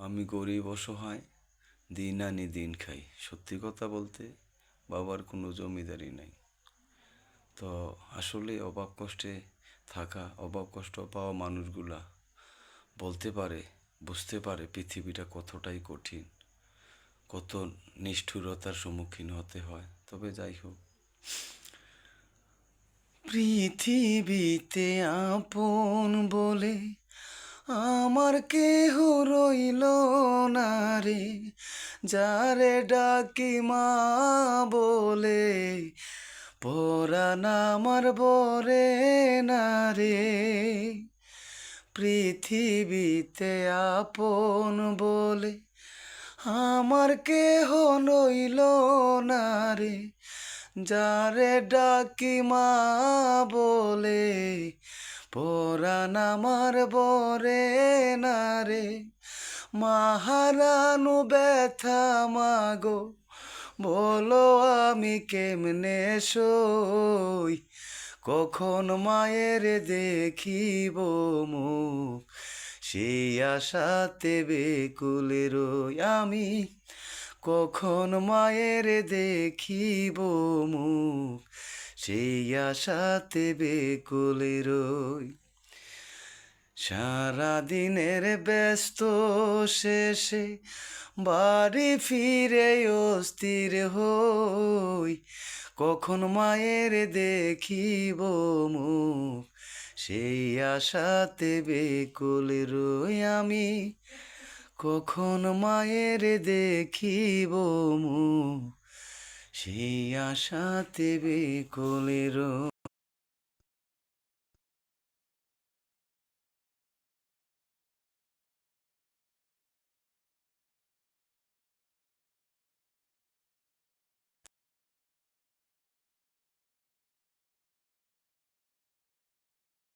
আমি গরিব অসহায়, দিন আনি দিন খাই। সত্যি কথা বলতে বাবার কোনো জমিদারি নাই। তো আসলে অভাব কষ্টে থাকা, অভাব কষ্ট পাওয়া মানুষগুলা বলতে পারে, বুঝতে পারে পৃথিবীটা কতটাই কঠিন, কত নিষ্ঠুরতার সম্মুখীন হতে হয়। তবে যাই হোক, পৃথিবীতে আপন বলে আমার কেহ রইল না রে, যারে ডাকি মা বলে পরাণ আমার বরে না রে। পৃথিবীতে আপন বলে আমার কেহ রইল না রে, যারে ডাকি মা বলে পরাণ আমার বরে না রে। মাহারানু ব্যথা মাগো, বলো আমি কেমনে সই, কখন মায়ের দেখিব মুখ, সেই আশাতে বেকুল রই আমি, কখন মায়ের দেখিব মুখ, সেই আশাতে বেকুল রই। সারাদিনের ব্যস্ত শেষে বাড়ি ফিরে অস্থির হই, কখন মায়ের দেখিব মুখ, সেই আশাতে বেকুল রই আমি, কখন মায়ের দেখিব মুখ, সেই আশাতে বেকুল রই।